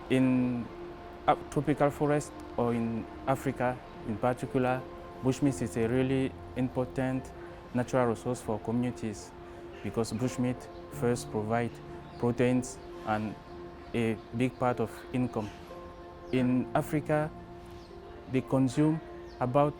In tropical forest or in Africa in particular, bushmeat is a really important natural resource for communities because bushmeat first provides proteins and a big part of income. In Africa, they consume about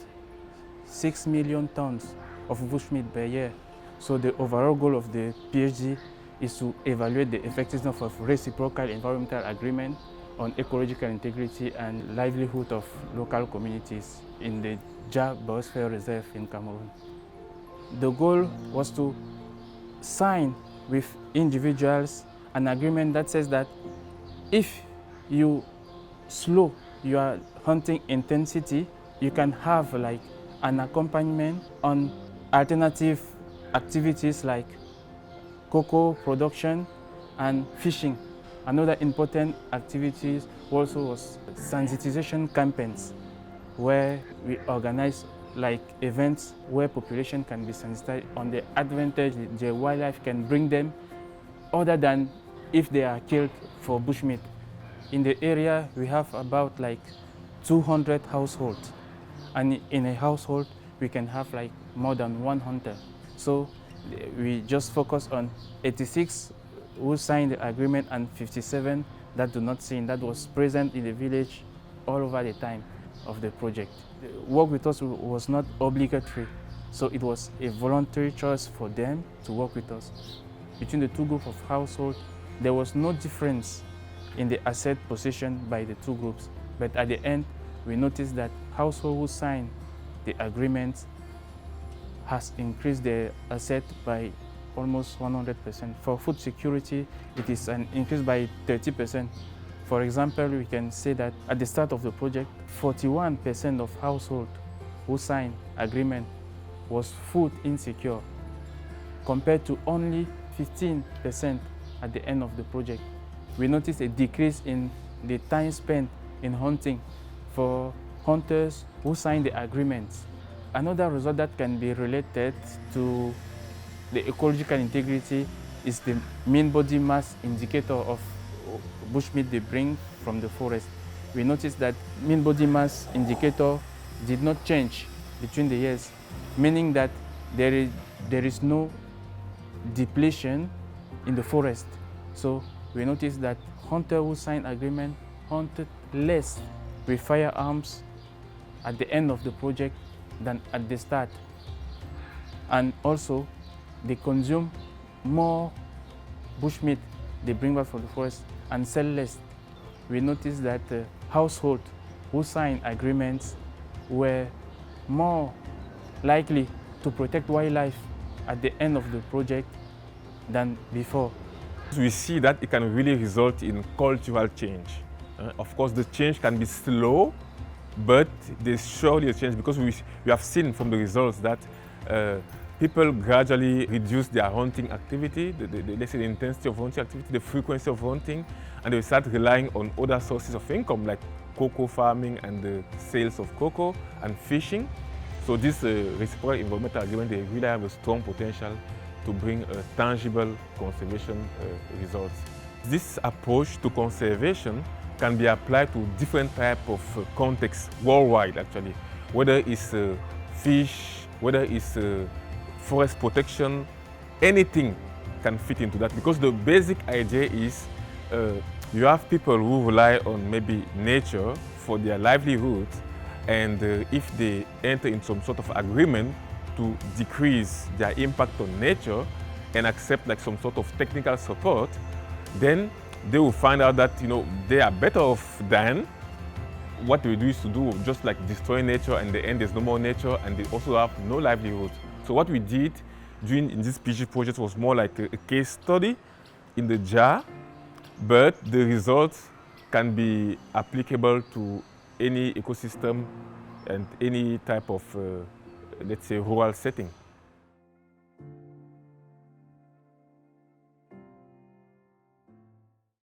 6 million tons of bushmeat per year. So the overall goal of the PhD is to evaluate the effectiveness of reciprocal environmental agreement on ecological integrity and livelihood of local communities in the Jacht Biosphere Reserve in Cameroon. The goal was to sign with individuals an agreement that says that if you slow your hunting intensity, you can have like an accompaniment on alternative activities like cocoa production and fishing. Another important activity also was sensitization campaigns, where we organize like events where population can be sensitized on the advantage the wildlife can bring them, other than if they are killed for bushmeat. In the area, we have about like 200 households, and in a household, we can have like more than one hunter. So we just focus on 86 who signed the agreement and 57 that do not sign, that was present in the village all over the time of the project. The work with us was not obligatory, so it was a voluntary choice for them to work with us. Between the two groups of households, there was no difference in the asset possession by the two groups, but at the end, we noticed that household who signed the agreement has increased their asset by almost 100%. For food security, it is an increase by 30%. For example, we can say that at the start of the project, 41% of households who signed agreement was food insecure, compared to only 15% at the end of the project. We noticed a decrease in the time spent in hunting for hunters who signed the agreements. Another result that can be related to the ecological integrity is the mean body mass indicator of bushmeat they bring from the forest. We noticed that mean body mass indicator did not change between the years, meaning that there is no depletion in the forest. So we noticed that hunters who signed agreement hunted less with firearms at the end of the project than at the start. And also, they consume more bushmeat they bring back from the forest and sell less. We noticed that households who signed agreements were more likely to protect wildlife at the end of the project than before. We see that it can really result in cultural change. Of course, the change can be slow, but there's surely a change because we have seen from the results that people gradually reduce their hunting activity, let's say the intensity of hunting activity, the frequency of hunting, and they start relying on other sources of income like cocoa farming and the sales of cocoa and fishing. So this reciprocal environmental agreement, they really have a strong potential to bring tangible conservation results. This approach to conservation can be applied to different types of contexts worldwide actually, whether it's fish, whether it's forest protection, anything can fit into that because the basic idea is you have people who rely on maybe nature for their livelihood, and if they enter in some sort of agreement to decrease their impact on nature and accept like some sort of technical support, then they will find out that they are better off than what they do is to do just like destroy nature, and in the end there's no more nature and they also have no livelihood. So what we did in this PhD project was more like a case study in the jar, but the results can be applicable to any ecosystem and any type of, let's say, rural setting.